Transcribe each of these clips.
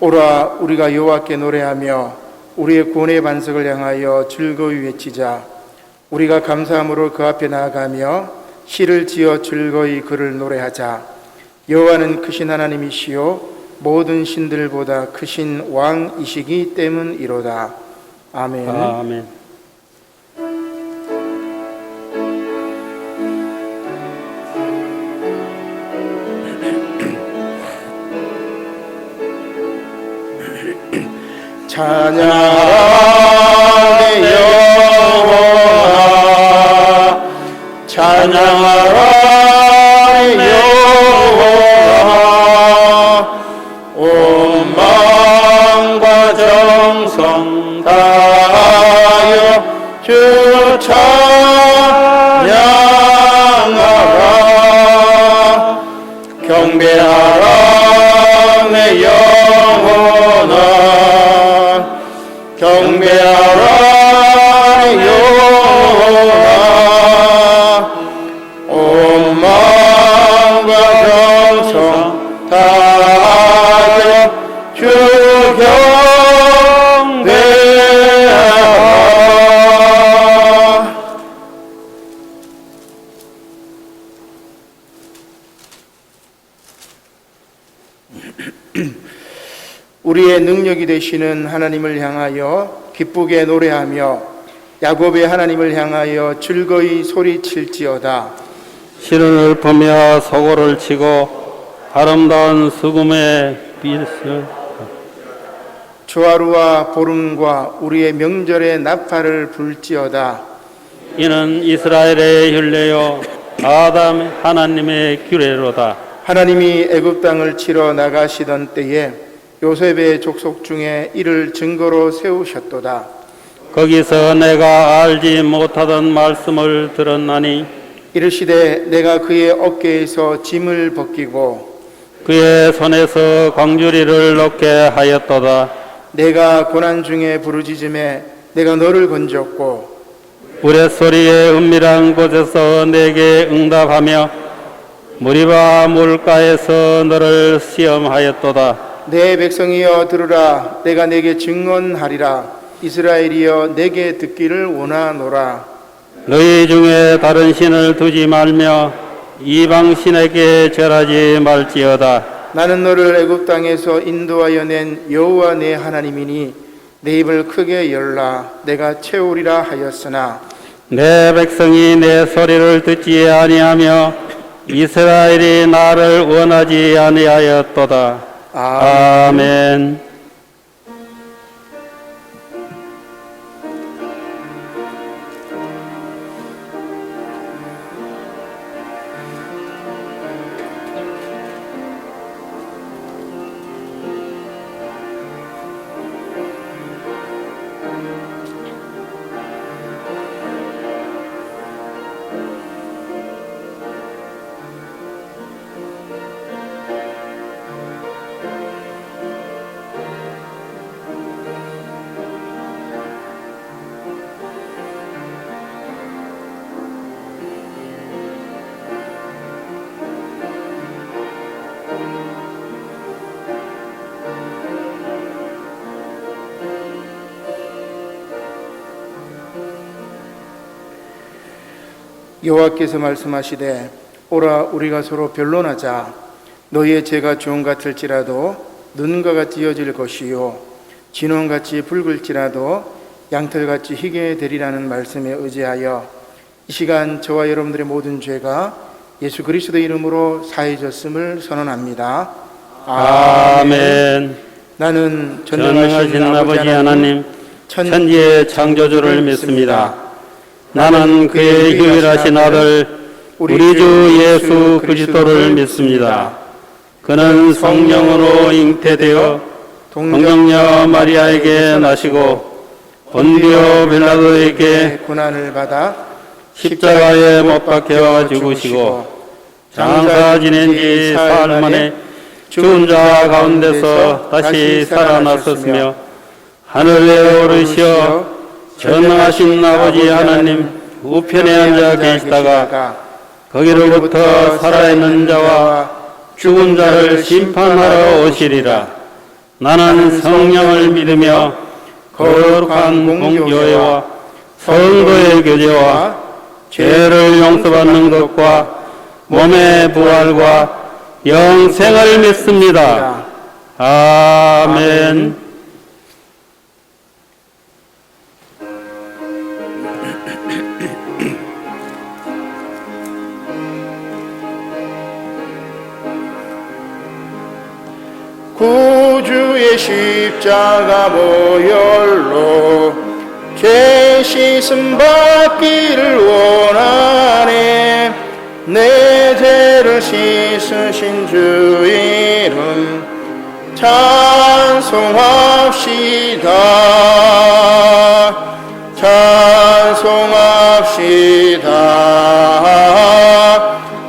오라 우리가 여호와께 노래하며 우리의 구원의 반석을 향하여 즐거이 외치자. 우리가 감사함으로 그 앞에 나아가며 시를 지어 즐거이 그를 노래하자. 여호와는 크신 하나님이시요 모든 신들보다 크신 왕이시기 때문이로다. 아멘. 아멘. 찬양하라 내 여호와, 찬양하라 내 여호와. 온 마음과 정성 다하여 주 찬양하라. 경배하라 내 영혼아, 경배하라 여호와. 온 마음과 정성 다하여 주 경배하라. 우리의 능력이 되시는 하나님을 향하여 기쁘게 노래하며 야곱의 하나님을 향하여 즐거이 소리칠지어다. 시를 읊으며 서고를 치고 아름다운 수금의 빛을 주하루와 보름과 우리의 명절의 나팔을 불지어다. 이는 이스라엘의 율례요 아담 하나님의 규례로다. 하나님이 애굽 땅을 치러 나가시던 때에 요셉의 족속 중에 이를 증거로 세우셨도다. 거기서 내가 알지 못하던 말씀을 들었나니 이르시되 내가 그의 어깨에서 짐을 벗기고 그의 손에서 광주리를 넣게 하였도다. 내가 고난 중에 부르짖음에 내가 너를 건졌고 우레소리의 은밀한 곳에서 내게 응답하며 무리바 물가에서 너를 시험하였도다. 내 백성이여 들으라. 내가 내게 증언하리라. 이스라엘이여 내게 듣기를 원하노라. 너희 중에 다른 신을 두지 말며 이방 신에게 절하지 말지어다. 나는 너를 애굽 땅에서 인도하여 낸 여호와 내 하나님이니 내 입을 크게 열라. 내가 채우리라 하였으나 내 백성이 내 소리를 듣지 아니하며 이스라엘이 나를 원하지 아니하였도다. 아멘. 여호와께서 말씀하시되 오라 우리가 서로 변론하자. 너희의 죄가 주홍 같을지라도 눈과 같이 이어질 것이요 진홍같이 붉을지라도 양털같이 희게 되리라는 말씀에 의지하여 이 시간 저와 여러분들의 모든 죄가 예수 그리스도의 이름으로 사해졌음을 선언합니다. 아멘. 나는 전능하신 아버지 하나님 천지의 창조주를 믿습니다. 나는 그의 유일하신 아들 우리 주 예수 그리스도를 믿습니다. 그는 성령으로 잉태되어 동정녀 마리아에게 나시고 본디오 빌라도에게 고난을 받아 십자가에 못 박혀 죽으시고 장사 지낸 지 사흘 만에 죽은 자 가운데서 다시 살아나셨으며 하늘에 오르시어 전능하신 아버지 하나님 우편에 앉아 계시다가 거기로부터 살아있는 자와 죽은 자를 심판하러 오시리라. 나는 성령을 믿으며 거룩한 공교회와 성도의 교제와 죄를 용서받는 것과 몸의 부활과 영생을 믿습니다. 아멘. 구주의 십자가 보혈로 죄 씻음 받기를 원하네. 내 죄를 씻으신 주 이름 찬송합시다. 찬송합시다.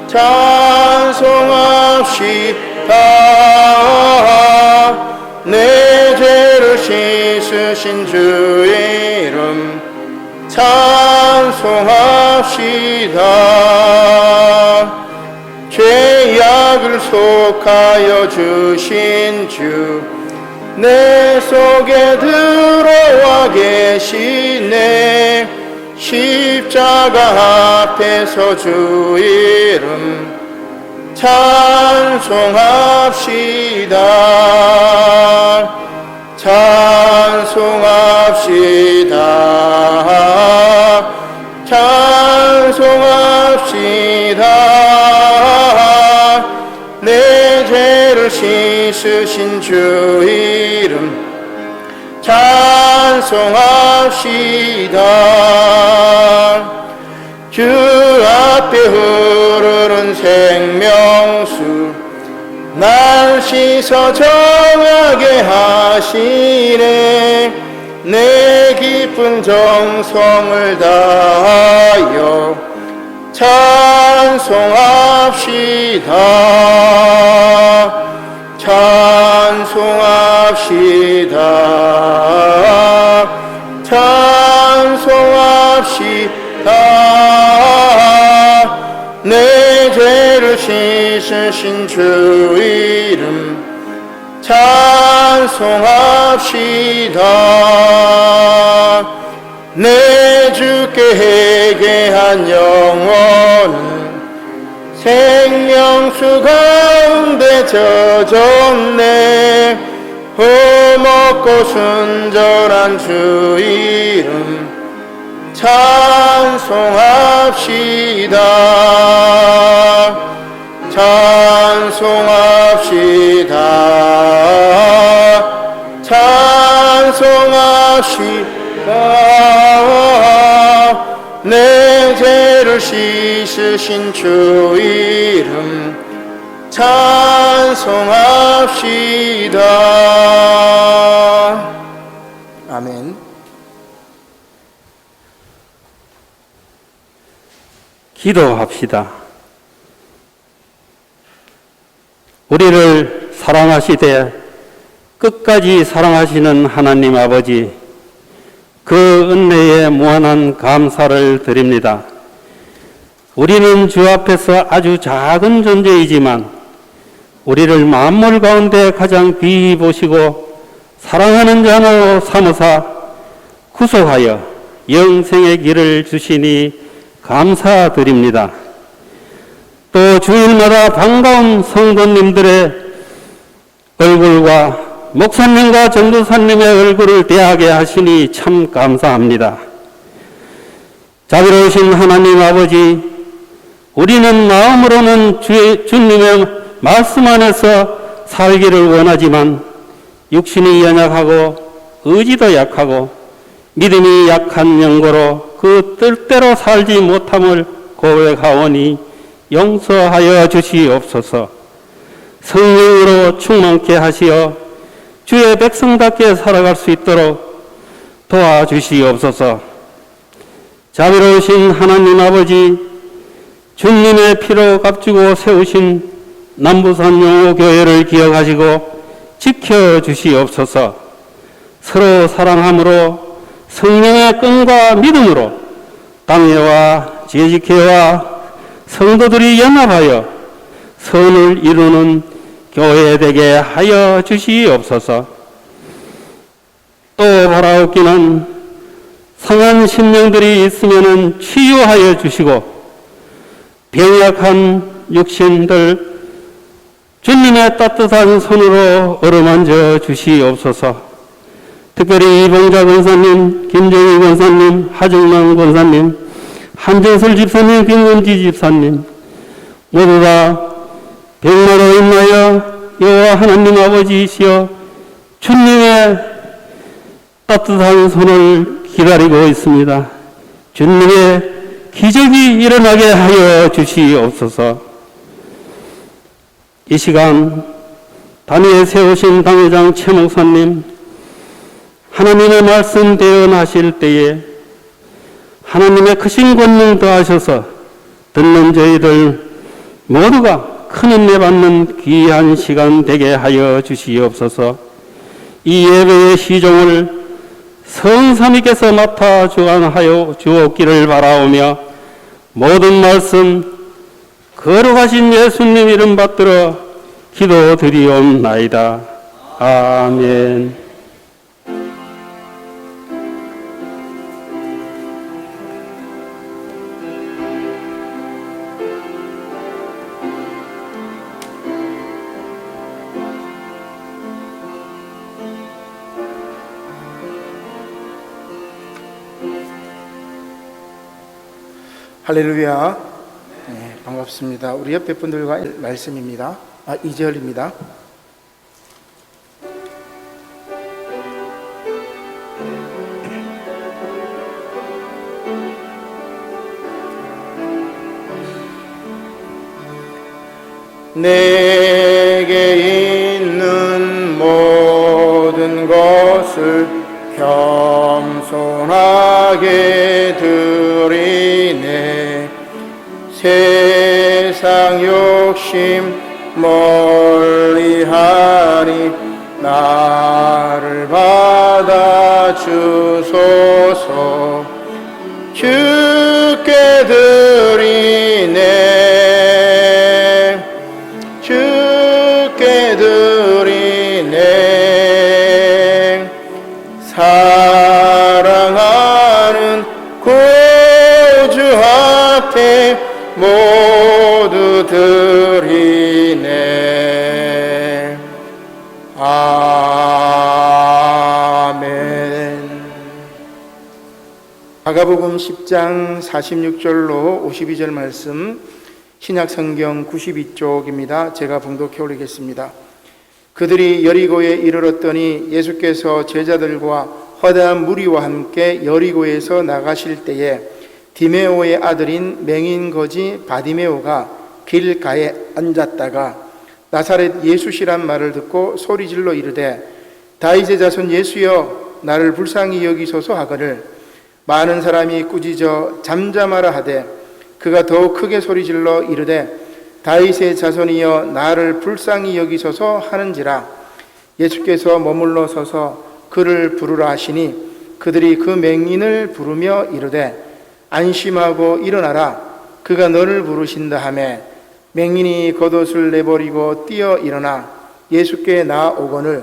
찬송합시다. 내 죄를 씻으신 주 이름 찬송합시다. 죄악을 속하여 주신 주 내 속에 들어와 계시네. 십자가 앞에서 주 이름 찬송합시다. 찬송합시다. 찬송합시다. 내 죄를 씻으신 주 이름 찬송합시다. 주 앞에 흐르는 생명수 날 씻어 정하게 하시네. 내 깊은 정성을 다하여 찬송합시다. 찬송합시다. 찬송합시다. 내 죄를 씻으신 주 이름 찬송합시다. 내 주께 회개한 영혼은 생명수 가운데 젖었네. 흠없고 순전한 주 이름 찬송합시다. 찬송합시다. 찬송합시다. 내 죄를 씻으신 주 이름 찬송합시다. 아멘. 기도합시다. 우리를 사랑하시되 끝까지 사랑하시는 하나님 아버지, 그 은혜에 무한한 감사를 드립니다. 우리는 주 앞에서 아주 작은 존재이지만 우리를 만물 가운데 가장 귀히 보시고 사랑하는 자로 삼으사 구속하여 영생의 길을 주시니 감사드립니다. 또 주일마다 반가운 성도님들의 얼굴과 목사님과 전도사님의 얼굴을 대하게 하시니 참 감사합니다. 자비로우신 하나님 아버지, 우리는 마음으로는 주님의 말씀 안에서 살기를 원하지만 육신이 연약하고 의지도 약하고 믿음이 약한 영고로 그 뜻대로 살지 못함을 고백하오니 용서하여 주시옵소서. 성령으로 충만케 하시어 주의 백성답게 살아갈 수 있도록 도와주시옵소서. 자비로우신 하나님 아버지, 주님의 피로 값주고 세우신 남부산 용호교회를 기억하시고 지켜주시옵소서. 서로 사랑함으로 성령의 끈과 믿음으로 당회와 재직회와 성도들이 연합하여 선을 이루는 교회 되게 하여 주시옵소서. 또 바라옵기는 상한 심령들이 있으면 치유하여 주시고 병약한 육신들 주님의 따뜻한 손으로 어루만져 주시옵소서. 특별히 이봉자 권사님, 김정희 권사님, 하정남 권사님, 한정설 집사님, 김건지 집사님 모두 다 병마로 인하여 여호와 하나님 아버지이시여 주님의 따뜻한 손을 기다리고 있습니다. 주님의 기적이 일어나게 하여 주시옵소서. 이 시간 단위에 세우신 당회장 최 목사님, 하나님의 말씀 대언하실 때에 하나님의 크신 권능 더하셔서 듣는 저희들 모두가 큰 은혜 받는 귀한 시간 되게 하여 주시옵소서. 이 예배의 시종을 성삼위께서 맡아 주관하여 주옵기를 바라오며 모든 말씀 거룩하신 예수님 이름 받들어 기도드리옵나이다. 아멘. 할렐루야. 네, 반갑습니다. 우리 옆에 분들과 말씀입니다. 2절입니다. 내게 있는 모든 것을 겸손하게 드리네. 세상 욕심 멀리하니 나를 받아 주소서. 주께 드리네. 주께 드리네. 사랑하는 구주 앞에 모두 드리네. 아멘. 마가복음 10장 46절로 52절 말씀, 신약성경 92쪽입니다. 제가 봉독해 올리겠습니다. 그들이 여리고에 이르렀더니 예수께서 제자들과 허다한 무리와 함께 여리고에서 나가실 때에 디메오의 아들인 맹인 거지 바디메오가 길가에 앉았다가 나사렛 예수시란 말을 듣고 소리질러 이르되 다윗의 자손 예수여 나를 불쌍히 여기소서 하거늘 많은 사람이 꾸짖어 잠잠하라 하되 그가 더욱 크게 소리질러 이르되 다윗의 자손이여 나를 불쌍히 여기소서 하는지라. 예수께서 머물러 서서 그를 부르라 하시니 그들이 그 맹인을 부르며 이르되 안심하고 일어나라 그가 너를 부르신다 하매 맹인이 겉옷을 내버리고 뛰어 일어나 예수께 나아오거늘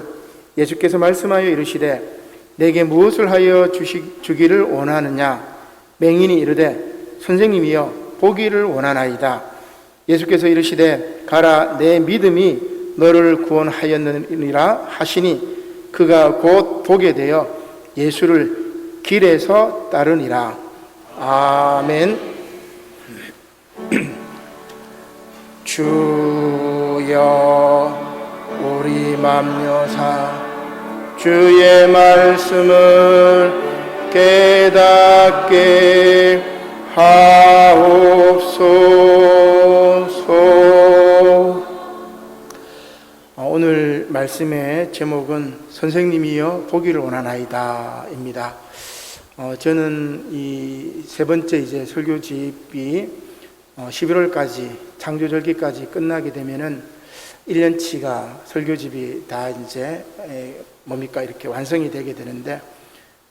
예수께서 말씀하여 이르시되 내게 무엇을 하여 주기를 원하느냐. 맹인이 이르되 선생님이여 보기를 원하나이다. 예수께서 이르시되 가라 내 믿음이 너를 구원하였느니라 하시니 그가 곧 보게 되어 예수를 길에서 따르니라. 아멘. 주여 우리 맘묘사 주의 말씀을 깨닫게 하옵소서. 오늘 말씀의 제목은 선생님이여 보기를 원하나이다 입니다. 저는 이 세 번째 이제 설교집이 11월까지 창조절기까지 끝나게 되면은 1년치가 설교집이 다 이제 이렇게 완성이 되게 되는데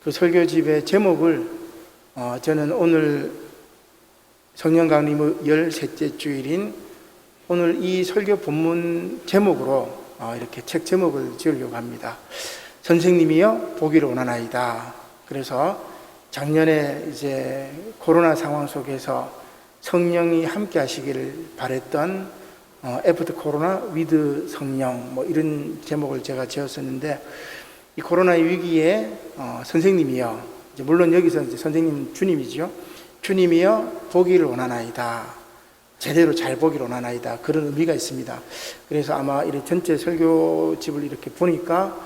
그 설교집의 제목을 저는 오늘 성령 강림 13째 주일인 오늘 이 설교 본문 제목으로 이렇게 책 제목을 지으려고 합니다. 선생님이여 보기를 원하나이다. 그래서 작년에 이제 코로나 상황 속에서 성령이 함께 하시기를 바랬던 애프터 코로나 위드 성령 뭐 이런 제목을 제가 지었었는데, 이 코로나 위기에 선생님이여, 이제 물론 여기서 이제 선생님 주님이죠. 주님이여 보기를 원하나이다. 제대로 잘 보기를 원하나이다. 그런 의미가 있습니다. 그래서 아마 이 전체 설교집을 이렇게 보니까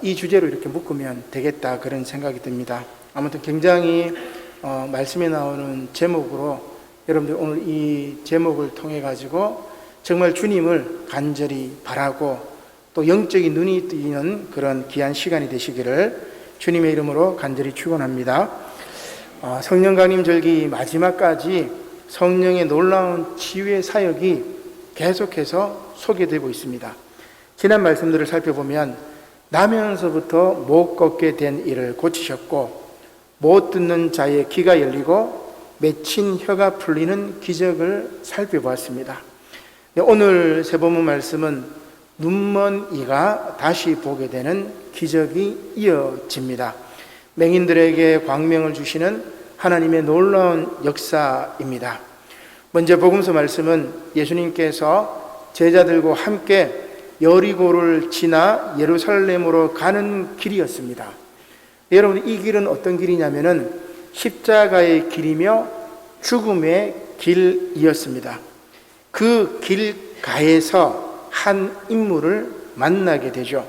이 주제로 이렇게 묶으면 되겠다, 그런 생각이 듭니다. 아무튼 굉장히 말씀에 나오는 제목으로 여러분들 오늘 이 제목을 통해 가지고 정말 주님을 간절히 바라고 또 영적인 눈이 뜨이는 그런 귀한 시간이 되시기를 주님의 이름으로 간절히 축원합니다. 성령 강림 절기 마지막까지 성령의 놀라운 치유의 사역이 계속해서 소개되고 있습니다. 지난 말씀들을 살펴보면 나면서부터 못 걷게 된 이를 고치셨고, 못 듣는 자의 귀가 열리고 맺힌 혀가 풀리는 기적을 살펴보았습니다. 오늘 세번문 말씀은 눈먼 이가 다시 보게 되는 기적이 이어집니다. 맹인들에게 광명을 주시는 하나님의 놀라운 역사입니다. 먼저 복음서 말씀은 예수님께서 제자들과 함께 여리고를 지나 예루살렘으로 가는 길이었습니다. 여러분, 이 길은 어떤 길이냐면은 십자가의 길이며 죽음의 길이었습니다. 그 길가에서 한 인물을 만나게 되죠.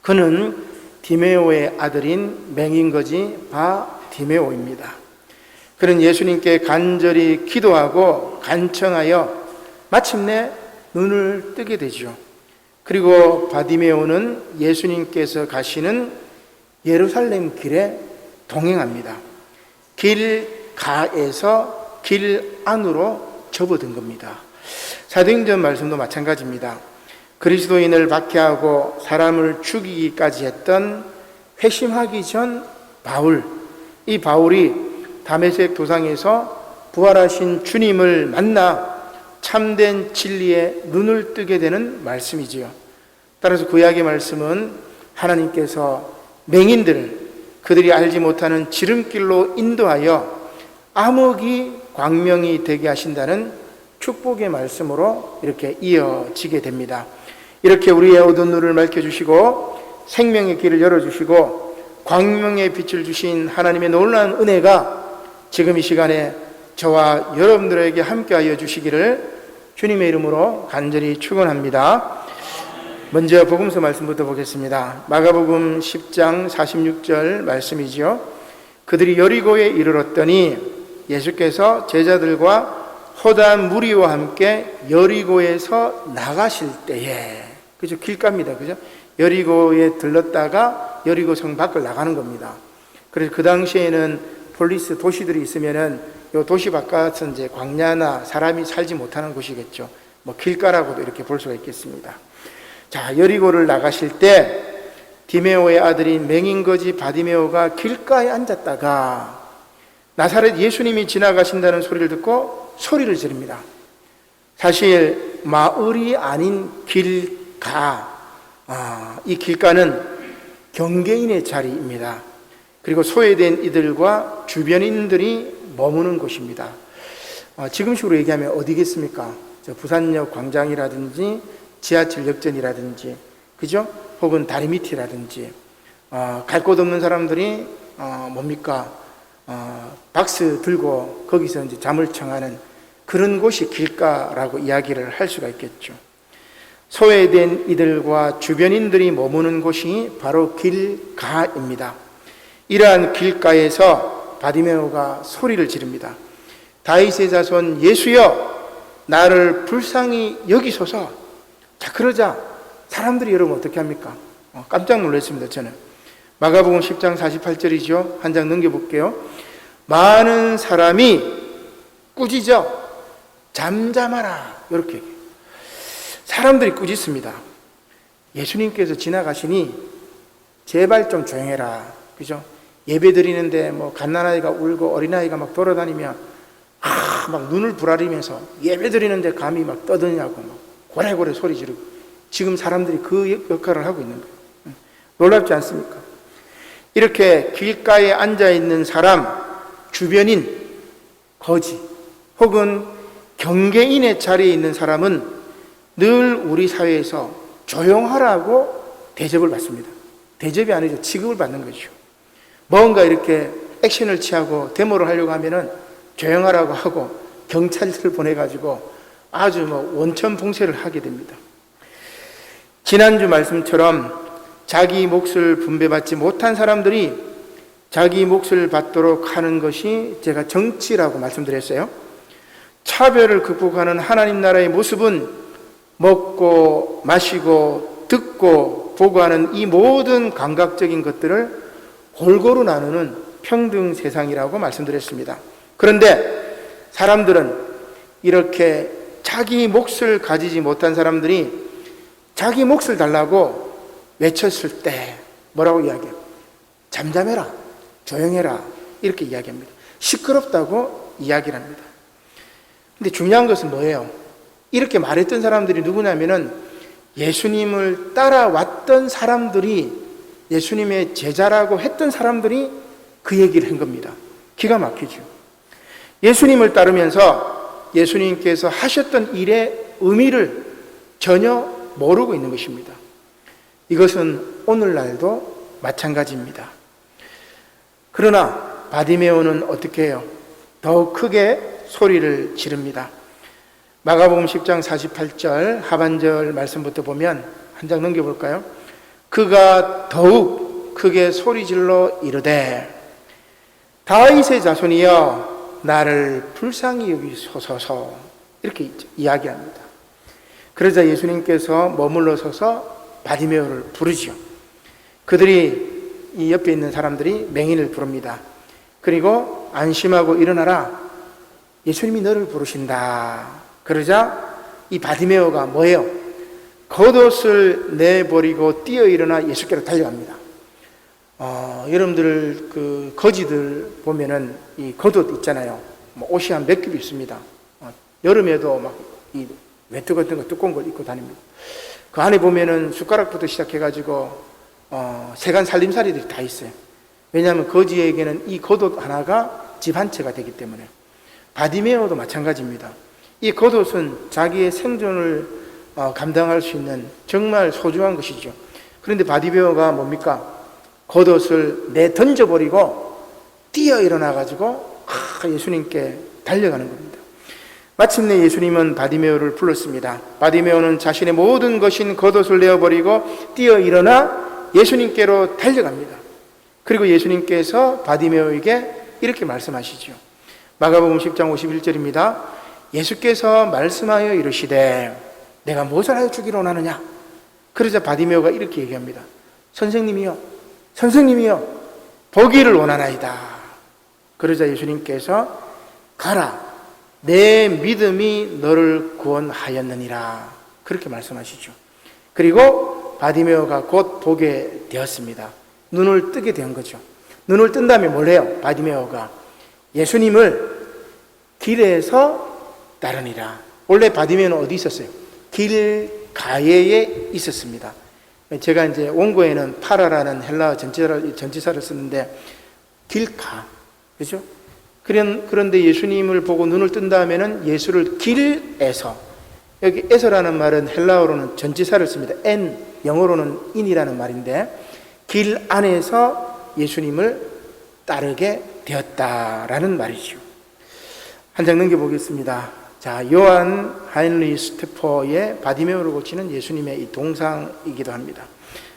그는 디메오의 아들인 맹인거지 바디메오입니다. 그는 예수님께 간절히 기도하고 간청하여 마침내 눈을 뜨게 되죠. 그리고 바디메오는 예수님께서 가시는 예루살렘 길에 동행합니다. 길가에서 길 안으로 접어든 겁니다. 사도행전 말씀도 마찬가지입니다. 그리스도인을 박해하고 사람을 죽이기까지 했던 회심하기 전 바울, 이 바울이 다메섹 도상에서 부활하신 주님을 만나 참된 진리에 눈을 뜨게 되는 말씀이지요. 따라서 구약의 말씀은 하나님께서 맹인들을 그들이 알지 못하는 지름길로 인도하여 암흑이 광명이 되게 하신다는 축복의 말씀으로 이렇게 이어지게 됩니다. 이렇게 우리의 어두운 눈을 밝혀주시고 생명의 길을 열어주시고 광명의 빛을 주신 하나님의 놀라운 은혜가 지금 이 시간에 저와 여러분들에게 함께하여 주시기를 주님의 이름으로 간절히 축원합니다. 먼저 복음서 말씀부터 보겠습니다. 마가복음 10장 46절 말씀이죠. 그들이 여리고에 이르렀더니 예수께서 제자들과 허다한 무리와 함께 여리고에서 나가실 때에, 그죠? 길가입니다. 그죠? 여리고에 들렀다가 여리고 성 밖을 나가는 겁니다. 그래서 그 당시에는 폴리스 도시들이 있으면은 요 도시 바깥은 이제 광야나 사람이 살지 못하는 곳이겠죠. 뭐 길가라고도 이렇게 볼 수가 있겠습니다. 자, 여리고를 나가실 때 디메오의 아들인 맹인거지 바디메오가 길가에 앉았다가 나사렛 예수님이 지나가신다는 소리를 듣고 소리를 지릅니다. 사실 마을이 아닌 길가, 이 길가는 경계인의 자리입니다. 그리고 소외된 이들과 주변인들이 머무는 곳입니다. 지금식으로 얘기하면 어디겠습니까? 부산역 광장이라든지 지하철 역전이라든지, 그죠? 혹은 다리 밑이라든지, 갈 곳 없는 사람들이 뭡니까? 박스 들고 거기서 이제 잠을 청하는 그런 곳이 길가라고 이야기를 할 수가 있겠죠. 소외된 이들과 주변인들이 머무는 곳이 바로 길가입니다. 이러한 길가에서 바디메오가 소리를 지릅니다. 다윗의 자손 예수여, 나를 불쌍히 여기소서. 자, 그러자 사람들이 여러분 어떻게 합니까? 깜짝 놀랐습니다. 저는 마가복음 10장 48절이죠. 한 장 넘겨볼게요. 많은 사람이 꾸짖어 잠잠하라, 이렇게 사람들이 꾸짖습니다. 예수님께서 지나가시니 제발 좀 조용해라, 그죠? 예배 드리는데 뭐 갓난아이가 울고 어린아이가 막 돌아다니면 막 눈을 부라리면서 예배 드리는데 감히 막 떠드냐고 막 고래고래 소리 지르고 지금 사람들이 그 역할을 하고 있는 거예요. 놀랍지 않습니까? 이렇게 길가에 앉아있는 사람, 주변인, 거지 혹은 경계인의 자리에 있는 사람은 늘 우리 사회에서 조용하라고 대접을 받습니다. 대접이 아니죠. 취급을 받는 거죠. 뭔가 이렇게 액션을 취하고 데모를 하려고 하면은 조용하라고 하고 경찰들을 보내가지고 아주 원천 봉쇄를 하게 됩니다. 지난주 말씀처럼 자기 몫을 분배받지 못한 사람들이 자기 몫을 받도록 하는 것이 제가 정치라고 말씀드렸어요. 차별을 극복하는 하나님 나라의 모습은 먹고 마시고 듣고 보고 하는 이 모든 감각적인 것들을 골고루 나누는 평등 세상이라고 말씀드렸습니다. 그런데 사람들은 이렇게 자기 몫을 가지지 못한 사람들이 자기 몫을 달라고 외쳤을 때 뭐라고 이야기해요? 잠잠해라, 조용해라 이렇게 이야기합니다. 시끄럽다고 이야기를 합니다. 근데 중요한 것은 뭐예요? 이렇게 말했던 사람들이 누구냐면은 예수님을 따라왔던 사람들이, 예수님의 제자라고 했던 사람들이 그 얘기를 한 겁니다. 기가 막히죠. 예수님을 따르면서 예수님께서 하셨던 일의 의미를 전혀 모르고 있는 것입니다. 이것은 오늘날도 마찬가지입니다. 그러나 바디메오는 어떻게 해요? 더욱 크게 소리를 지릅니다. 마가복음 10장 48절 하반절 말씀부터 보면 한 장 넘겨볼까요? 그가 더욱 크게 소리질러 이르되 다윗의 자손이여 나를 불쌍히 여기소서 이렇게 이야기합니다. 그러자 예수님께서 머물러 서서 바디메오를 부르지요. 그들이 이 옆에 있는 사람들이 맹인을 부릅니다. 그리고 안심하고 일어나라. 예수님이 너를 부르신다. 그러자 이 바디메오가 뭐예요? 겉옷을 내버리고 뛰어 일어나 예수께로 달려갑니다. 여러분들 그 거지들 보면은 이 겉옷 있잖아요. 옷이 한 몇 겹 있습니다. 여름에도 막 이 외투 같은 거 두꺼운 걸 입고 다닙니다. 그 안에 보면은 숟가락부터 시작해가지고 세간 살림살이들이 다 있어요. 왜냐하면 거지에게는 이 겉옷 하나가 집 한 채가 되기 때문에. 바디메오도 마찬가지입니다. 이 겉옷은 자기의 생존을 감당할 수 있는 정말 소중한 것이죠. 그런데 바디메오가 뭡니까? 겉옷을 던져버리고 뛰어 일어나가지고 예수님께 달려가는 겁니다. 마침내 예수님은 바디메오를 불렀습니다. 바디메오는 자신의 모든 것인 겉옷을 내어버리고 뛰어 일어나 예수님께로 달려갑니다. 그리고 예수님께서 바디메오에게 이렇게 말씀하시죠. 마가복음 10장 51절입니다. 예수께서 말씀하여 이르시되 내가 무엇을 하여 주기를 원하느냐? 그러자 바디메오가 이렇게 얘기합니다. 선생님이요 보기를 원하나이다. 그러자 예수님께서 가라, 내 믿음이 너를 구원하였느니라. 그렇게 말씀하시죠. 그리고 바디메오가 곧 보게 되었습니다. 눈을 뜨게 된 거죠. 눈을 뜬 다음에 뭘 해요? 바디메오가 예수님을 길에서 따르니라. 원래 바디메오는 어디 있었어요? 길가에에 있었습니다. 제가 이제 원고에는 파라라는 헬라어 전치사를 쓰는데 길가, 그렇죠? 그런데 예수님을 보고 눈을 뜬 다음에는 예수를 길에서, 여기 에서라는 말은 헬라어로는 전치사를 씁니다. en, 영어로는 in이라는 말인데 길 안에서 예수님을 따르게 되었다라는 말이죠. 한 장 넘겨보겠습니다. 자, 요한 하인리 스테퍼의 바디메오를 고치는 예수님의 이 동상이기도 합니다.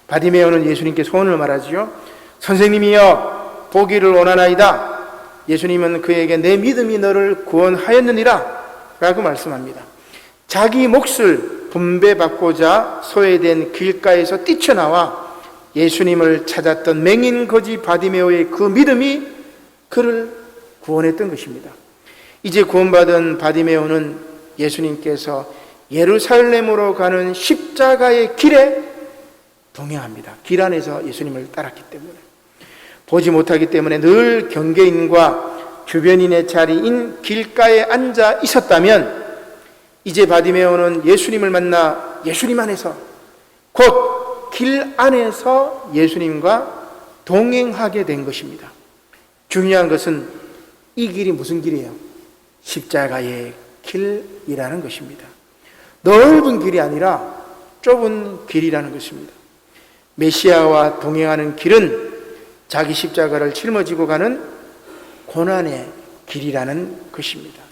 바디메오는 예수님께 소원을 말하지요. 선생님이여 보기를 원하나이다. 예수님은 그에게 내 믿음이 너를 구원하였느니라 라고 말씀합니다. 자기 몫을 분배받고자 소외된 길가에서 뛰쳐나와 예수님을 찾았던 맹인 거지 바디메오의 그 믿음이 그를 구원했던 것입니다. 이제 구원받은 바디메오는 예수님께서 예루살렘으로 가는 십자가의 길에 동행합니다. 길 안에서 예수님을 따랐기 때문에. 보지 못하기 때문에 늘 경계인과 주변인의 자리인 길가에 앉아 있었다면 이제 바디메오는 예수님을 만나 예수님 안에서, 곧 길 안에서 예수님과 동행하게 된 것입니다. 중요한 것은 이 길이 무슨 길이에요? 십자가의 길이라는 것입니다. 넓은 길이 아니라 좁은 길이라는 것입니다. 메시아와 동행하는 길은 자기 십자가를 짊어지고 가는 고난의 길이라는 것입니다.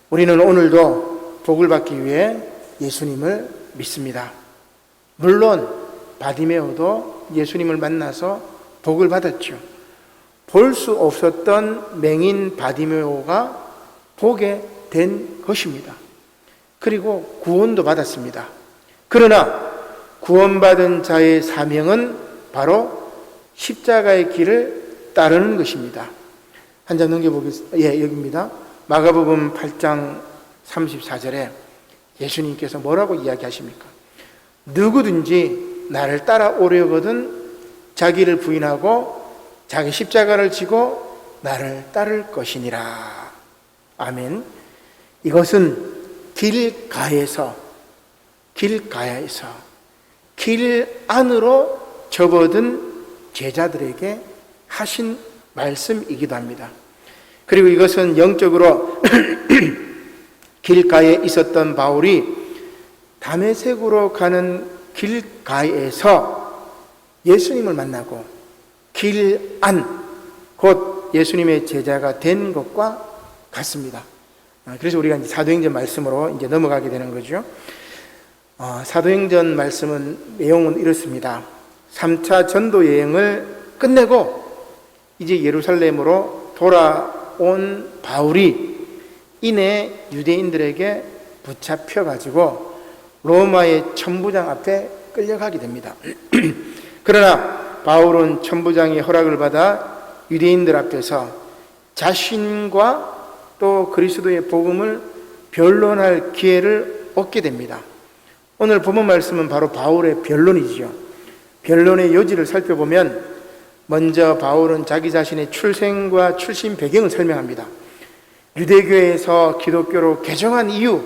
우리는 오늘도 복을 받기 위해 예수님을 믿습니다. 물론 바디메오도 예수님을 만나서 복을 받았죠. 볼 수 없었던 맹인 바디메오가 보게 된 것입니다. 그리고 구원도 받았습니다. 그러나 구원받은 자의 사명은 바로 십자가의 길을 따르는 것입니다. 한 장 넘겨보겠습니다. 여기입니다. 마가복음 8장 34절에 예수님께서 뭐라고 이야기하십니까? 누구든지 나를 따라오려거든 자기를 부인하고 자기 십자가를 지고 나를 따를 것이니라. 아멘. 이것은 길가에서 길 안으로 접어든 제자들에게 하신 말씀이기도 합니다. 그리고 이것은 영적으로 길가에 있었던 바울이 다메섹으로 가는 길가에서 예수님을 만나고 길 안, 곧 예수님의 제자가 된 것과 같습니다. 그래서 우리가 이제 사도행전 말씀으로 이제 넘어가게 되는 거죠. 사도행전 말씀은 내용은 이렇습니다. 3차 전도 여행을 끝내고 이제 예루살렘으로 돌아온 바울이 이내 유대인들에게 붙잡혀가지고 로마의 천부장 앞에 끌려가게 됩니다. 그러나 바울은 천부장의 허락을 받아 유대인들 앞에서 자신과 또 그리스도의 복음을 변론할 기회를 얻게 됩니다. 오늘 본문 말씀은 바로 바울의 변론이지요. 변론의 요지를 살펴보면 먼저 바울은 자기 자신의 출생과 출신 배경을 설명합니다. 유대교에서 기독교로 개종한 이유,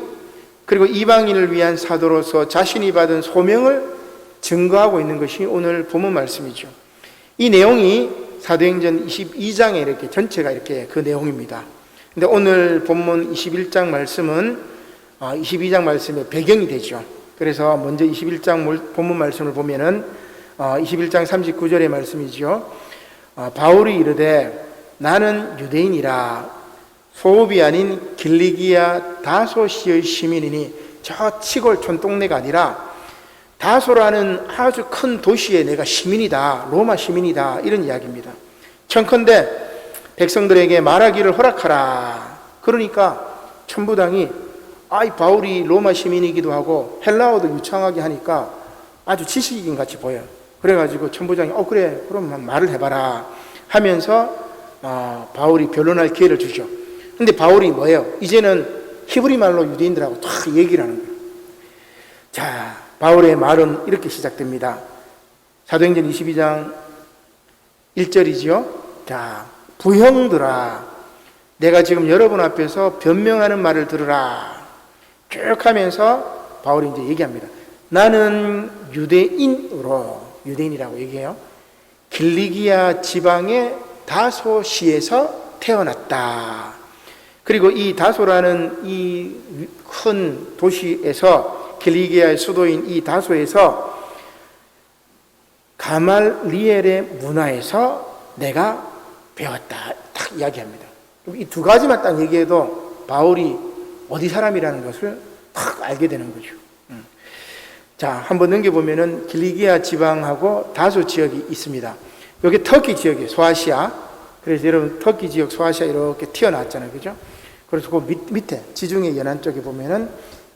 그리고 이방인을 위한 사도로서 자신이 받은 소명을 증거하고 있는 것이 오늘 본문 말씀이죠. 이 내용이 사도행전 22장에 이렇게 전체가 이렇게 그 내용입니다. 근데 오늘 본문 21장 말씀은 22장 말씀의 배경이 되죠. 그래서 먼저 21장 본문 말씀을 보면은 21장 39절의 말씀이죠. 바울이 이르되 나는 유대인이라 소읍이 아닌 길리기아 다소시의 시민이니, 저 시골 촌동네가 아니라 다소라는 아주 큰 도시에 내가 시민이다, 로마 시민이다, 이런 이야기입니다. 청컨대 백성들에게 말하기를 허락하라. 그러니까 천부장이 바울이 로마 시민이기도 하고 헬라어도 유창하게 하니까 아주 지식인 같이 보여요. 그래가지고 천부장이 그래, 그럼 말을 해봐라 하면서 바울이 변론할 기회를 주죠. 근데 바울이 뭐예요? 이제는 히브리 말로 유대인들하고 다 얘기를 하는 거예요. 자, 바울의 말은 이렇게 시작됩니다. 사도행전 22장 1절이지요. 자, 부형들아, 내가 지금 여러분 앞에서 변명하는 말을 들으라. 쭉 하면서 바울이 이제 얘기합니다. 나는 유대인이라고 얘기해요. 길리기아 지방의 다소시에서 태어났다. 그리고 이 다소라는 이 큰 도시에서, 길리기아의 수도인 이 다소에서 가말리엘의 문화에서 내가 배웠다. 딱 이야기합니다. 이 두 가지만 딱 얘기해도 바울이 어디 사람이라는 것을 딱 알게 되는 거죠. 자, 한번 넘겨보면은 길리기아 지방하고 다소 지역이 있습니다. 여기 터키 지역이에요. 소아시아. 그래서 여러분 터키 지역 소아시아 이렇게 튀어나왔잖아요. 그죠? 그래서 그 밑에 지중해 연안 쪽에 보면은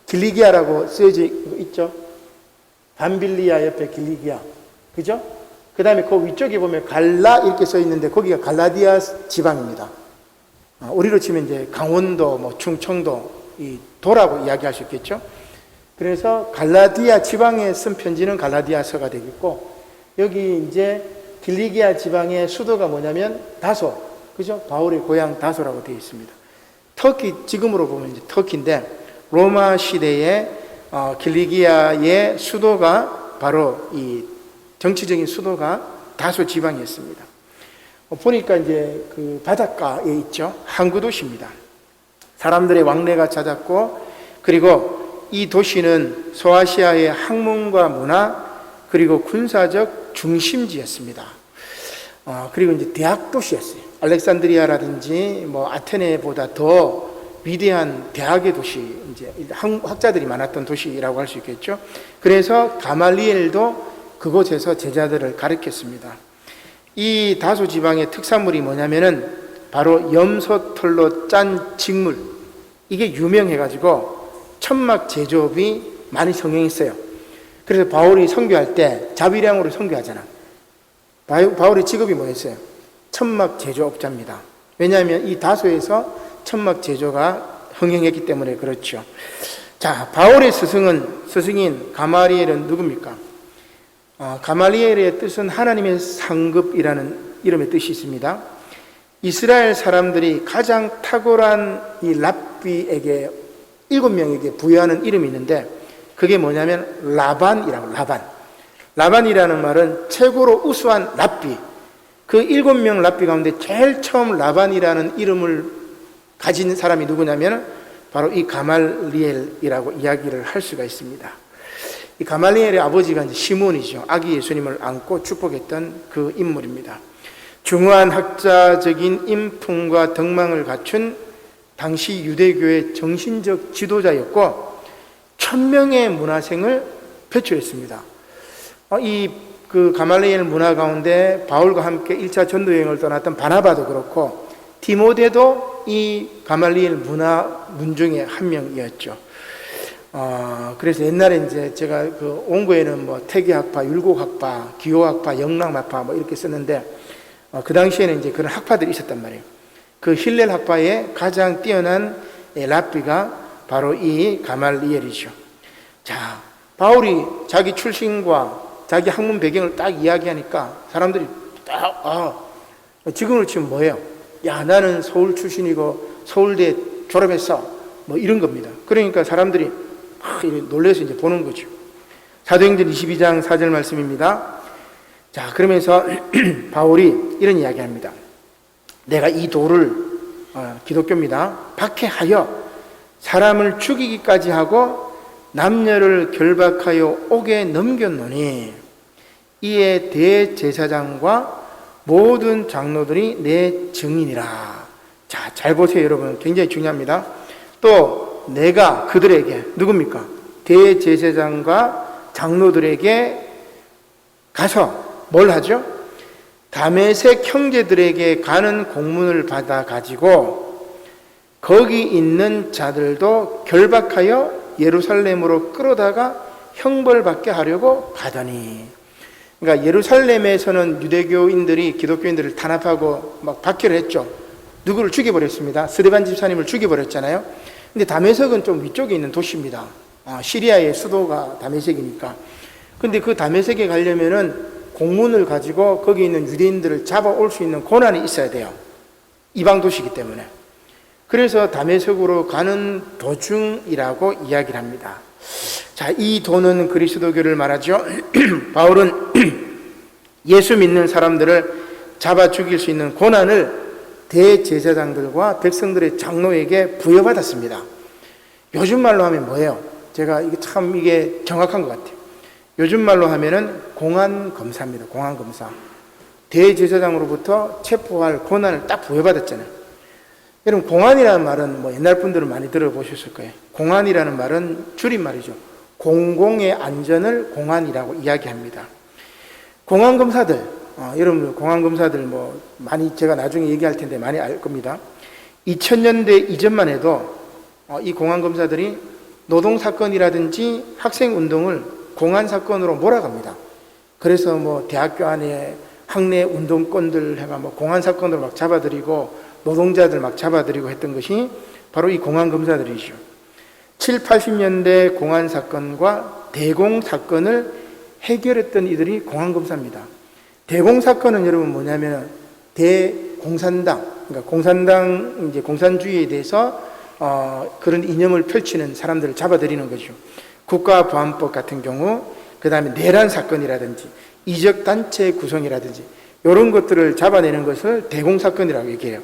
길리기아라고 쓰여져 있죠. 밤빌리아 옆에 길리기아. 그죠? 그 다음에 그 위쪽에 보면 갈라 이렇게 써 있는데 거기가 갈라디아 지방입니다. 우리로 치면 이제 강원도, 충청도, 이 도라고 이야기할 수 있겠죠. 그래서 갈라디아 지방에 쓴 편지는 갈라디아서가 되겠고, 여기 이제 길리기아 지방의 수도가 뭐냐면 다소, 그죠? 바울의 고향 다소라고 되어 있습니다. 터키, 지금으로 보면 이제 터키인데, 로마 시대에 길리기아의 수도가 바로 이 정치적인 수도가 다소 지방이었습니다. 보니까 이제 그 바닷가에 있죠. 항구 도시입니다. 사람들의 왕래가 잦았고, 그리고 이 도시는 소아시아의 학문과 문화 그리고 군사적 중심지였습니다. 그리고 이제 대학 도시였어요. 알렉산드리아라든지 뭐 아테네보다 더 위대한 대학의 도시, 이제 학자들이 많았던 도시라고 할 수 있겠죠. 그래서 가말리엘도 그곳에서 제자들을 가르쳤습니다. 이 다소 지방의 특산물이 뭐냐면은 바로 염소털로 짠 직물, 이게 유명해가지고 천막 제조업이 많이 성행했어요. 그래서 바울이 선교할 때 자비량으로 선교하잖아. 바울의 직업이 뭐였어요? 천막 제조업자입니다. 왜냐하면 이 다소에서 천막 제조가 흥행했기 때문에 그렇죠. 자, 바울의 스승인 가말리엘은 누굽니까? 가말리엘의 뜻은 하나님의 상급이라는 이름의 뜻이 있습니다. 이스라엘 사람들이 가장 탁월한 이 랍비에게 7명에게 부여하는 이름이 있는데, 그게 뭐냐면 라반이라고. 라반이라는 말은 최고로 우수한 랍비. 그 7명 랍비 가운데 제일 처음 라반이라는 이름을 가진 사람이 누구냐면 바로 이 가말리엘이라고 이야기를 할 수가 있습니다. 이 가말리엘의 아버지가 이제 시몬이죠. 아기 예수님을 안고 축복했던 그 인물입니다. 중후한 학자적인 인품과 덕망을 갖춘 당시 유대교의 정신적 지도자였고 1000명의 문화생을 배출했습니다. 그 가말리엘 문화 가운데 바울과 함께 1차 전도 여행을 떠났던 바나바도 그렇고 디모데도 이 가말리엘 문화 중에 한 명이었죠. 그래서 옛날에 이제 제가 그 원고에는 뭐 태계학파, 율곡학파, 기호학파, 영락학파 뭐 이렇게 썼는데 그 당시에는 이제 그런 학파들이 있었단 말이에요. 그 힐렐 학파의 가장 뛰어난 랍비가 바로 이 가말리엘이죠. 자, 바울이 자기 출신과 자기 학문 배경을 딱 이야기하니까 사람들이 딱 지금으로 치면 뭐예요? 야, 나는 서울 출신이고 서울대 졸업했어, 뭐 이런 겁니다. 그러니까 사람들이 막 놀라서 이제 보는 거죠. 사도행전 22장 4절 말씀입니다. 자, 그러면서 바울이 이런 이야기합니다. 내가 이 돌을, 기독교입니다, 박해하여 사람을 죽이기까지 하고 남녀를 결박하여 옥에 넘겼노니 이에 대제사장과 모든 장로들이 내 증인이라. 자, 잘 보세요, 여러분. 굉장히 중요합니다. 또 내가 그들에게, 누굽니까? 대제사장과 장로들에게 가서 뭘 하죠? 다메섹 형제들에게 가는 공문을 받아 가지고 거기 있는 자들도 결박하여 예루살렘으로 끌어다가 형벌받게 하려고 가더니. 그러니까 예루살렘에서는 유대교인들이 기독교인들을 탄압하고 막 박해를 했죠. 누구를 죽여버렸습니다. 스데반 집사님을 죽여버렸잖아요. 근데 다메섹은 좀 위쪽에 있는 도시입니다. 시리아의 수도가 다메섹이니까. 근데 그 다메섹에 가려면은 공문을 가지고 거기 있는 유대인들을 잡아올 수 있는 권한이 있어야 돼요. 이방 도시이기 때문에. 그래서 다메섹으로 가는 도중이라고 이야기를 합니다. 자, 이 도는 그리스도교를 말하죠. 바울은 예수 믿는 사람들을 잡아 죽일 수 있는 권한을 대제사장들과 백성들의 장로에게 부여받았습니다. 요즘 말로 하면 뭐예요? 제가 이게 정확한 것 같아요. 요즘 말로 하면은 공안검사입니다. 공안검사. 대제사장으로부터 체포할 권한을 딱 부여받았잖아요. 여러분, 공안이라는 말은 뭐 옛날 분들은 많이 들어보셨을 거예요. 공안이라는 말은 줄임말이죠. 공공의 안전을 공안이라고 이야기합니다. 공안검사들, 여러분 공안검사들 뭐 많이 제가 나중에 얘기할 텐데 많이 알 겁니다. 2000년대 이전만 해도 이 공안검사들이 노동사건이라든지 학생운동을 공안사건으로 몰아갑니다. 그래서 뭐 대학교 안에 학내 운동권들 해가 뭐 공안사건으로 막 잡아들이고 노동자들 막 잡아들이고 했던 것이 바로 이 공안검사들이죠. 7, 80년대 공안사건과 대공사건을 해결했던 이들이 공안검사입니다. 대공사건은 여러분 뭐냐면 대공산당, 그러니까 공산주의에 대해서 그런 이념을 펼치는 사람들을 잡아들이는 거죠. 국가보안법 같은 경우, 그 다음에 내란 사건이라든지 이적단체 구성이라든지 이런 것들을 잡아내는 것을 대공사건이라고 얘기해요.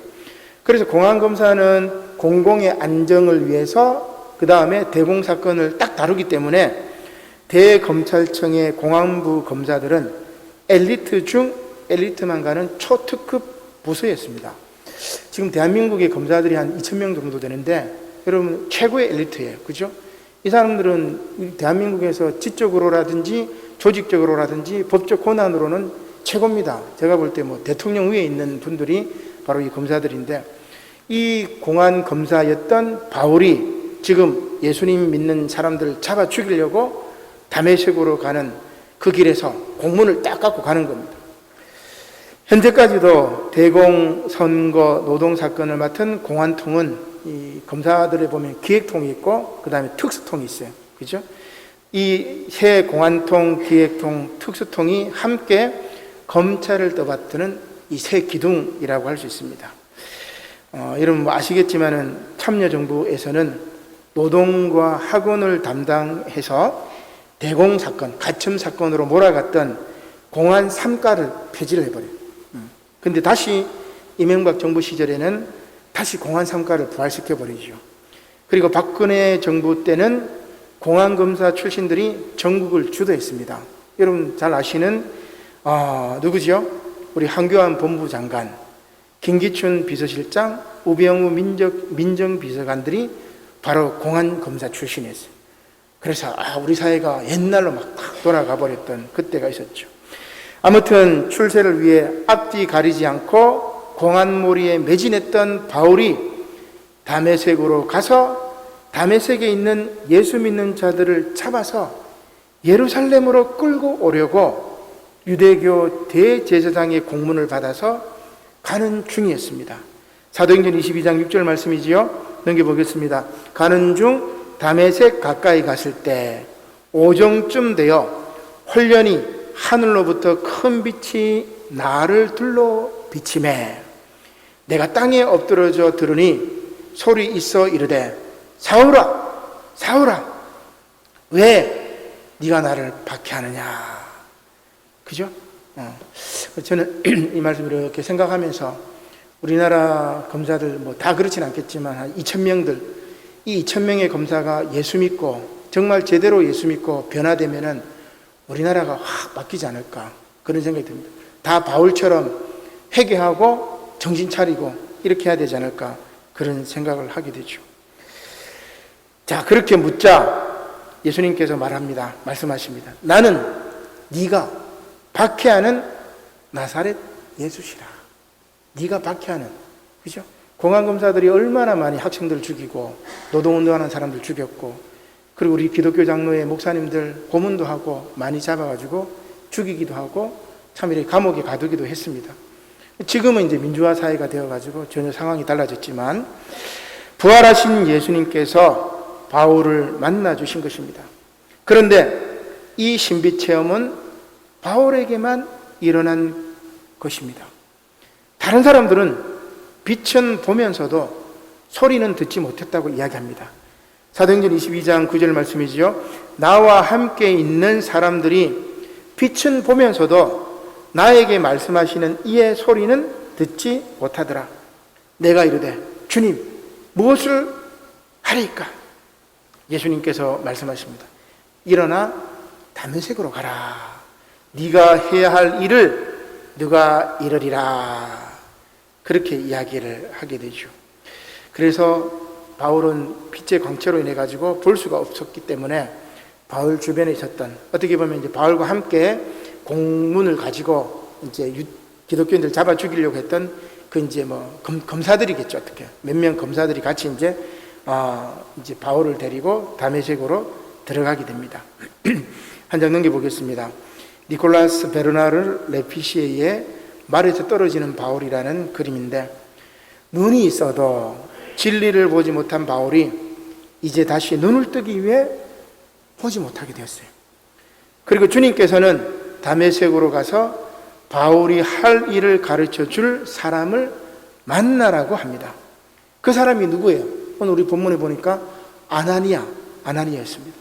그래서 공안검사는 공공의 안정을 위해서 그 다음에 대공사건을 딱 다루기 때문에 대검찰청의 공안부 검사들은 엘리트 중 엘리트만 가는 초특급 부서였습니다. 지금 대한민국의 검사들이 한 2,000명 정도 되는데 여러분 최고의 엘리트예요. 그죠? 이 사람들은 대한민국에서 지적으로라든지 조직적으로라든지 법적 권한으로는 최고입니다. 제가 볼 때 뭐 대통령 위에 있는 분들이 바로 이 검사들인데, 이 공안 검사였던 바울이 지금 예수님 믿는 사람들을 잡아 죽이려고 다메섹으로 가는 그 길에서 공문을 딱 갖고 가는 겁니다. 현재까지도 대공, 선거, 노동 사건을 맡은 공안통은 이 검사들에 보면 기획통이 있고 그 다음에 특수통이 있어요. 그죠? 이 세 공안통, 기획통, 특수통이 함께 검찰을 떠받드는 이 세 기둥이라고 할 수 있습니다. 여러분 뭐 아시겠지만은 참여정부에서는 노동과 학원을 담당해서 대공사건, 가첨사건으로 몰아갔던 공안 3가를 폐지를 해버려요. 근데 다시 이명박 정부 시절에는 다시 공안 3가를 부활시켜버리죠. 그리고 박근혜 정부 때는 공안검사 출신들이 전국을 주도했습니다. 여러분 잘 아시는 누구죠? 우리 한교안 본부 장관, 김기춘 비서실장, 우병우 민정비서관들이 바로 공안검사 출신이었어요. 그래서 우리 사회가 옛날로 막 돌아가 버렸던 그때가 있었죠. 아무튼 출세를 위해 앞뒤 가리지 않고 공안몰이에 매진했던 바울이 다메섹으로 가서 다메섹에 있는 예수 믿는 자들을 잡아서 예루살렘으로 끌고 오려고 유대교 대제사장의 공문을 받아서 가는 중이었습니다. 사도행전 22장 6절 말씀이지요. 넘겨보겠습니다. 가는 중 다메섹 가까이 갔을 때 오정쯤 되어 홀련히 하늘로부터 큰 빛이 나를 둘러 비치매 내가 땅에 엎드러져 들으니 소리 있어 이르되 사울아 사울아 왜 네가 나를 박해하느냐. 그죠? 저는 이 말씀을 이렇게 생각하면서 우리나라 검사들 뭐 다 그렇진 않겠지만 한 2,000명들, 이 2,000명의 검사가 예수 믿고 정말 제대로 예수 믿고 변화되면은 우리나라가 확 바뀌지 않을까 그런 생각이 듭니다. 다 바울처럼 회개하고 정신 차리고 이렇게 해야 되지 않을까 그런 생각을 하게 되죠. 자, 그렇게 묻자 예수님께서 말씀하십니다. 나는 네가 박해하는 나사렛 예수시라. 네가 박해하는, 그죠? 공안검사들이 얼마나 많이 학생들 죽이고 노동운동하는 사람들 죽였고, 그리고 우리 기독교 장로의 목사님들 고문도 하고 많이 잡아가지고 죽이기도 하고 참 이렇게 감옥에 가두기도 했습니다. 지금은 이제 민주화 사회가 되어가지고 전혀 상황이 달라졌지만 부활하신 예수님께서 바울을 만나 주신 것입니다. 그런데 이 신비 체험은 바울에게만 일어난 것입니다. 다른 사람들은 빛은 보면서도 소리는 듣지 못했다고 이야기합니다. 사도행전 22장 9절 말씀이지요. 나와 함께 있는 사람들이 빛은 보면서도 나에게 말씀하시는 이의 소리는 듣지 못하더라. 내가 이르되 주님 무엇을 하리까? 예수님께서 말씀하십니다. 일어나 다메섹으로 가라. 네가 해야 할 일을 네가 이르리라. 그렇게 이야기를 하게 되죠. 그래서 바울은 빛의 광채로 인해 가지고 볼 수가 없었기 때문에 바울 주변에 있었던, 어떻게 보면 이제 바울과 함께 공문을 가지고 이제 기독교인들 잡아 죽이려고 했던 그 이제 뭐 검사들이겠죠. 어떻게 몇 명 검사들이 같이 이제 바울을 데리고 다메섹으로 들어가게 됩니다. 한 장 넘겨보겠습니다. 니콜라스 베르나르 레피시에의 말에서 떨어지는 바울이라는 그림인데, 눈이 있어도 진리를 보지 못한 바울이 이제 다시 눈을 뜨기 위해 보지 못하게 되었어요. 그리고 주님께서는 다메섹으로 가서 바울이 할 일을 가르쳐 줄 사람을 만나라고 합니다. 그 사람이 누구예요? 오늘 우리 본문에 보니까 아나니아였습니다.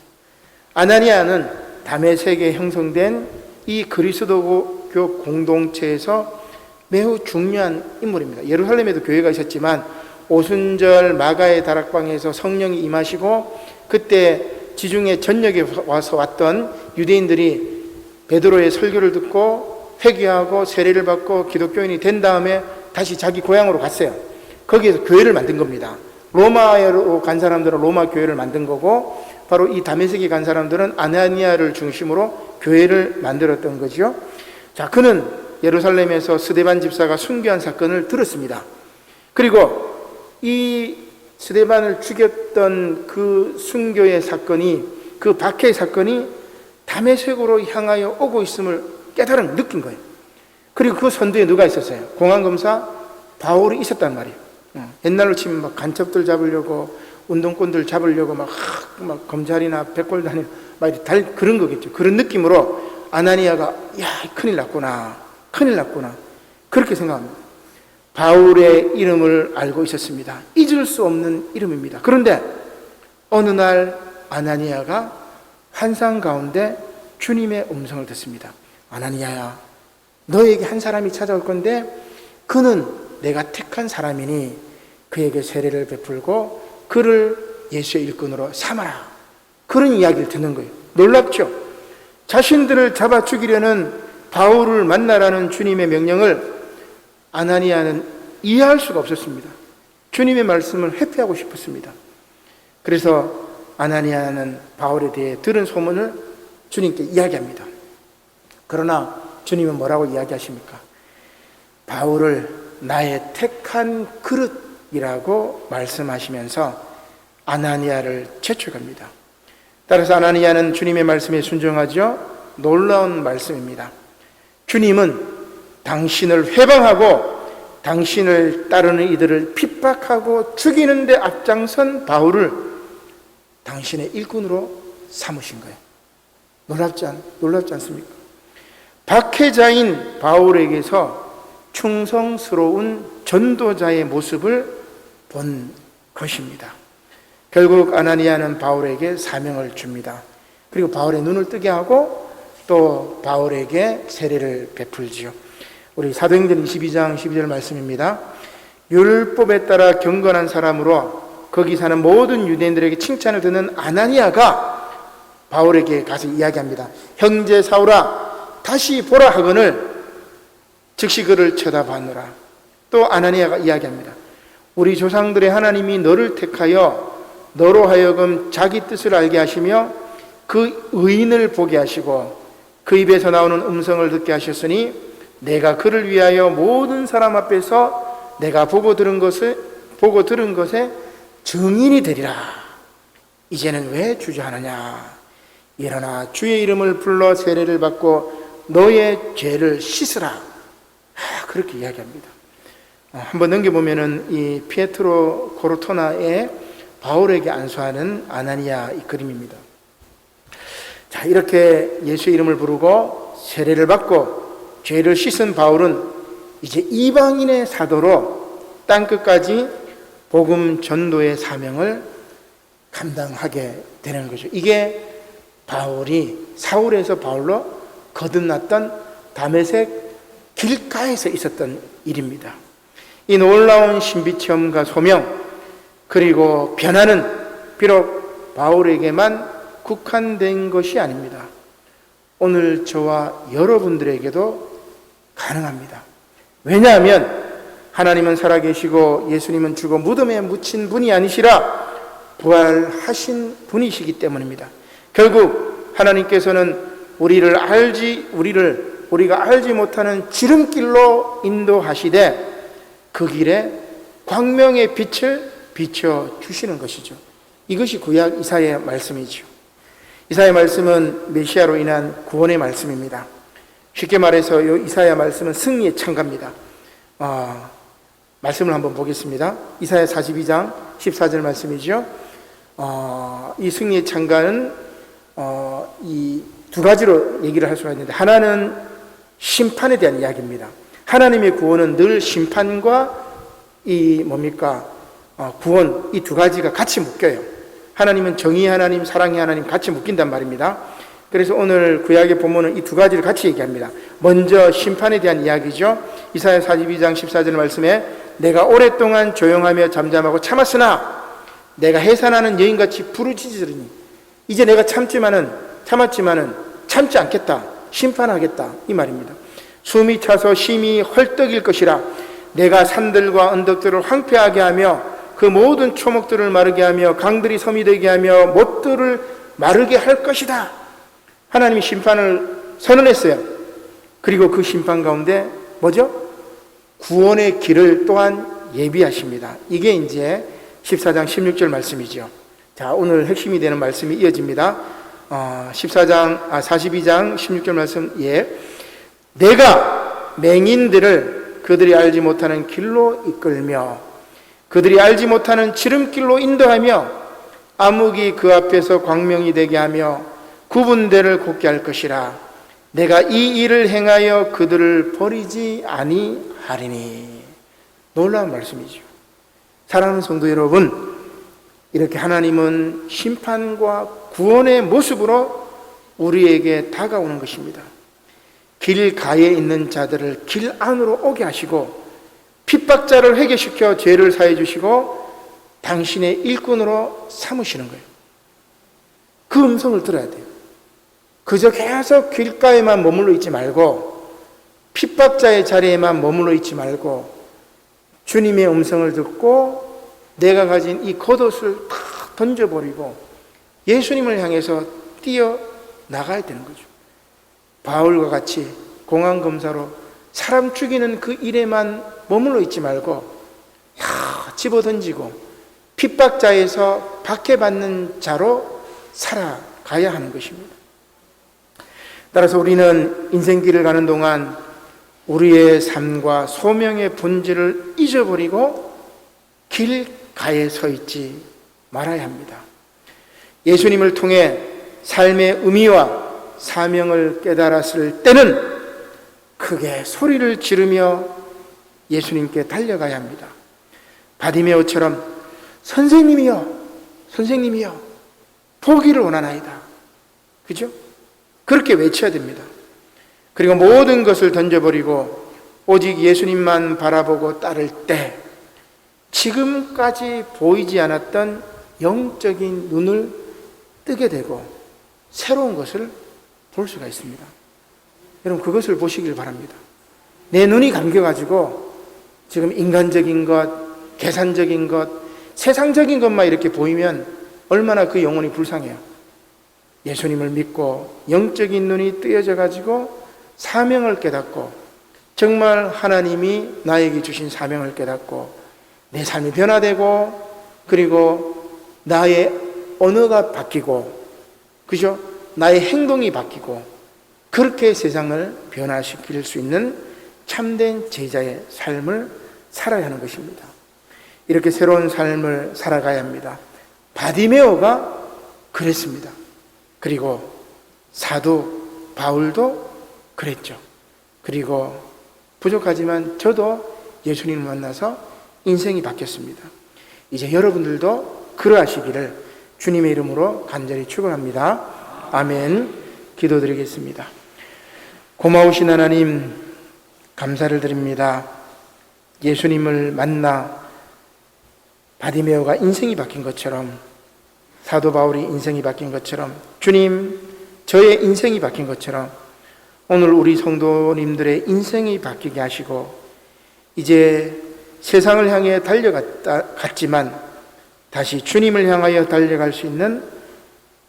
아나니아는 다메섹에 형성된 이 그리스도교 공동체에서 매우 중요한 인물입니다. 예루살렘에도 교회가 있었지만 오순절 마가의 다락방에서 성령이 임하시고 그때 지중해 전역에 와서 왔던 유대인들이 베드로의 설교를 듣고 회개하고 세례를 받고 기독교인이 된 다음에 다시 자기 고향으로 갔어요. 거기에서 교회를 만든 겁니다. 로마로 간 사람들은 로마 교회를 만든 거고, 바로 이 다메섹에 간 사람들은 아나니아를 중심으로 교회를 만들었던 거죠. 자, 그는 예루살렘에서 스데반 집사가 순교한 사건을 들었습니다. 그리고 이 스데반을 죽였던 그 순교의 사건이, 그 박해의 사건이 다메섹으로 향하여 오고 있음을 느낀 거예요. 그리고 그 선두에 누가 있었어요? 공안검사 바울이 있었단 말이에요. 옛날로 치면 막 간첩들 잡으려고, 운동권들 잡으려고 막 검찰이나 백골단이 막 그런 거겠죠. 그런 느낌으로 아나니아가 야, 큰일 났구나 그렇게 생각합니다. 바울의 이름을 알고 있었습니다. 잊을 수 없는 이름입니다. 그런데 어느 날 아나니아가 환상 가운데 주님의 음성을 듣습니다. 아나니아야, 너에게 한 사람이 찾아올 건데 그는 내가 택한 사람이니 그에게 세례를 베풀고 그를 예수의 일꾼으로 삼아라. 그런 이야기를 듣는 거예요. 놀랍죠? 자신들을 잡아 죽이려는 바울을 만나라는 주님의 명령을 아나니아는 이해할 수가 없었습니다. 주님의 말씀을 회피하고 싶었습니다. 그래서 아나니아는 바울에 대해 들은 소문을 주님께 이야기합니다. 그러나 주님은 뭐라고 이야기하십니까? 바울을 나의 택한 그릇이라고 말씀하시면서 아나니아를 제쳐갑니다. 따라서 아나니아는 주님의 말씀에 순종하죠. 놀라운 말씀입니다. 주님은 당신을 회방하고 당신을 따르는 이들을 핍박하고 죽이는 데 앞장선 바울을 당신의 일꾼으로 삼으신 거예요. 놀랍지 않습니까? 박해자인 바울에게서 충성스러운 전도자의 모습을 본 것입니다. 결국 아나니아는 바울에게 사명을 줍니다. 그리고 바울의 눈을 뜨게 하고 또 바울에게 세례를 베풀지요. 우리 사도행전 22장 12절 말씀입니다. 율법에 따라 경건한 사람으로 거기 사는 모든 유대인들에게 칭찬을 듣는 아나니아가 바울에게 가서 이야기합니다. 형제 사울아, 다시 보라 하거늘 즉시 그를 쳐다봤노라. 또 아나니아가 이야기합니다. 우리 조상들의 하나님이 너를 택하여 너로 하여금 자기 뜻을 알게 하시며 그 의인을 보게 하시고 그 입에서 나오는 음성을 듣게 하셨으니 내가 그를 위하여 모든 사람 앞에서 내가 보고 들은 것에 증인이 되리라. 이제는 왜 주저하느냐? 일어나 주의 이름을 불러 세례를 받고 너의 죄를 씻으라. 그렇게 이야기합니다. 한번 넘겨보면은 이 피에트로 고르토나의 바울에게 안수하는 아나니아 이 그림입니다. 자, 이렇게 예수의 이름을 부르고 세례를 받고 죄를 씻은 바울은 이제 이방인의 사도로 땅끝까지 복음 전도의 사명을 감당하게 되는 거죠. 이게 바울이 사울에서 바울로 거듭났던 다메섹 길가에서 있었던 일입니다. 이 놀라운 신비체험과 소명 그리고 변화는 비록 바울에게만 국한된 것이 아닙니다. 오늘 저와 여러분들에게도 가능합니다. 왜냐하면 하나님은 살아계시고 예수님은 죽어 무덤에 묻힌 분이 아니시라 부활하신 분이시기 때문입니다. 결국 하나님께서는 우리가 알지 못하는 지름길로 인도하시되 그 길에 광명의 빛을 비춰주시는 것이죠. 이것이 구약 이사야 말씀이죠. 이사야 말씀은 메시아로 인한 구원의 말씀입니다. 쉽게 말해서 이 이사야 말씀은 승리의 창가입니다. 말씀을 한번 보겠습니다. 이사야 42장 14절 말씀이죠. 이 승리의 창가는 이 두 가지로 얘기를 할 수가 있는데, 하나는 심판에 대한 이야기입니다. 하나님의 구원은 늘 심판과 구원, 이 두 가지가 같이 묶여요. 하나님은 정의의 하나님, 사랑의 하나님 같이 묶인단 말입니다. 그래서 오늘 구약의 본문은 이 두 가지를 같이 얘기합니다. 먼저 심판에 대한 이야기죠. 이사야 42장 14절 말씀에 내가 오랫동안 조용하며 잠잠하고 참았으나 내가 해산하는 여인같이 부르짖으리니 이제 내가 참았지만은 참지 않겠다. 심판하겠다. 이 말입니다. 숨이 차서 심히 헐떡일 것이라. 내가 산들과 언덕들을 황폐하게 하며 그 모든 초목들을 마르게 하며 강들이 섬이 되게 하며 못들을 마르게 할 것이다. 하나님이 심판을 선언했어요. 그리고 그 심판 가운데 뭐죠? 구원의 길을 또한 예비하십니다. 이게 이제 14장 16절 말씀이죠. 자, 오늘 핵심이 되는 말씀이 이어집니다. 42장 16절 말씀, 내가 맹인들을 그들이 알지 못하는 길로 이끌며 그들이 알지 못하는 지름길로 인도하며 암흑이 그 앞에서 광명이 되게 하며 구분대를 곱게 할 것이라. 내가 이 일을 행하여 그들을 버리지 아니하리니. 놀라운 말씀이죠. 사랑하는 성도 여러분, 이렇게 하나님은 심판과 구원의 모습으로 우리에게 다가오는 것입니다. 길 가에 있는 자들을 길 안으로 오게 하시고 핍박자를 회개시켜 죄를 사해 주시고 당신의 일꾼으로 삼으시는 거예요. 그 음성을 들어야 돼요. 그저 계속 길가에만 머물러 있지 말고 핍박자의 자리에만 머물러 있지 말고 주님의 음성을 듣고 내가 가진 이 겉옷을 탁 던져버리고 예수님을 향해서 뛰어나가야 되는 거죠. 바울과 같이 공안검사로 사람 죽이는 그 일에만 머물러 있지 말고 집어던지고 핍박자에서 박해받는 자로 살아가야 하는 것입니다. 따라서 우리는 인생길을 가는 동안 우리의 삶과 소명의 본질을 잊어버리고 길가에 서 있지 말아야 합니다. 예수님을 통해 삶의 의미와 사명을 깨달았을 때는 크게 소리를 지르며 예수님께 달려가야 합니다. 바디메오처럼 선생님이여 보기를 원하나이다. 그죠? 그렇게 외쳐야 됩니다. 그리고 모든 것을 던져버리고 오직 예수님만 바라보고 따를 때 지금까지 보이지 않았던 영적인 눈을 뜨게 되고 새로운 것을 볼 수가 있습니다. 여러분, 그것을 보시길 바랍니다. 내 눈이 감겨가지고 지금 인간적인 것, 계산적인 것, 세상적인 것만 이렇게 보이면 얼마나 그 영혼이 불쌍해요. 예수님을 믿고 영적인 눈이 뜨여져 가지고 사명을 깨닫고 정말 하나님이 나에게 주신 사명을 깨닫고 내 삶이 변화되고 그리고 나의 언어가 바뀌고 그죠? 나의 행동이 바뀌고 그렇게 세상을 변화시킬 수 있는 참된 제자의 삶을 살아야 하는 것입니다. 이렇게 새로운 삶을 살아가야 합니다. 바디메오가 그랬습니다. 그리고 사도 바울도 그랬죠. 그리고 부족하지만 저도 예수님을 만나서 인생이 바뀌었습니다. 이제 여러분들도 그러하시기를 주님의 이름으로 간절히 축원합니다. 아멘. 기도드리겠습니다. 고마우신 하나님, 감사를 드립니다. 예수님을 만나 바디메오가 인생이 바뀐 것처럼 사도 바울이 인생이 바뀐 것처럼 주님, 저의 인생이 바뀐 것처럼 오늘 우리 성도님들의 인생이 바뀌게 하시고 이제 세상을 향해 달려갔지만 다시 주님을 향하여 달려갈 수 있는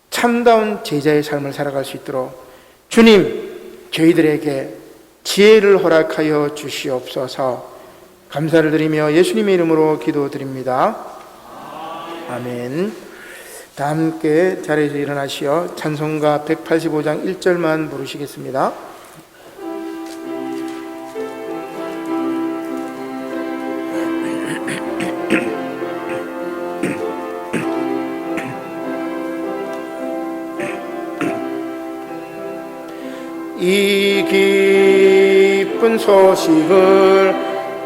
참다운 제자의 삶을 살아갈 수 있도록 주님, 저희들에게 지혜를 허락하여 주시옵소서. 감사를 드리며 예수님의 이름으로 기도드립니다. 아멘. 다 함께 자리에서 일어나시어 찬송가 185장 1절만 부르시겠습니다. 이 기쁜 소식을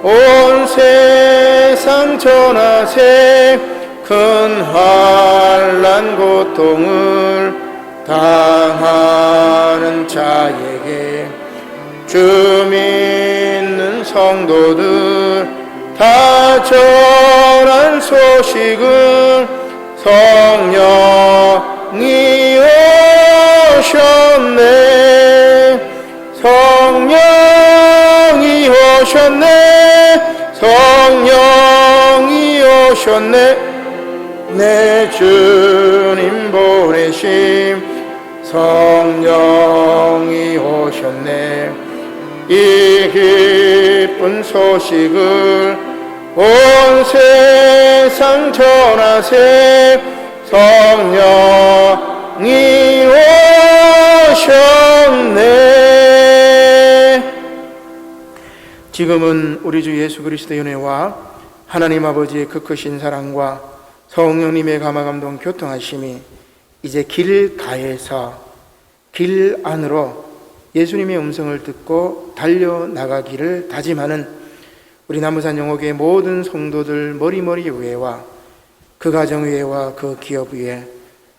온 세상 전하세 큰 환난 고통을 당하는 자에게 주 믿는 성도들 다 전한 소식을 성령이 오셨네 성령이 오셨네 성령이 오셨네 내 주님 보내심 성령이 오셨네 이 기쁜 소식을 온 세상 전하세 성령이 오셨네. 지금은 우리 주 예수 그리스도의 은혜와 하나님 아버지의 그 크신 사랑과 성령님의 감화감동 교통하심이 이제 길가에서 길 안으로 예수님의 음성을 듣고 달려나가기를 다짐하는 우리 남부산 영호교회 모든 성도들 머리머리 위에와 그 가정 위에와 그 기업 위에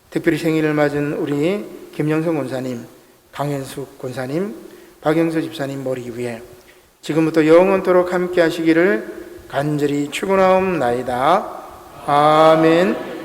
특별히 생일을 맞은 우리 김영성 권사님, 강현숙 권사님, 박영서 집사님 머리 위에 지금부터 영원토록 함께 하시기를 간절히 축원하옵나이다. 아멘.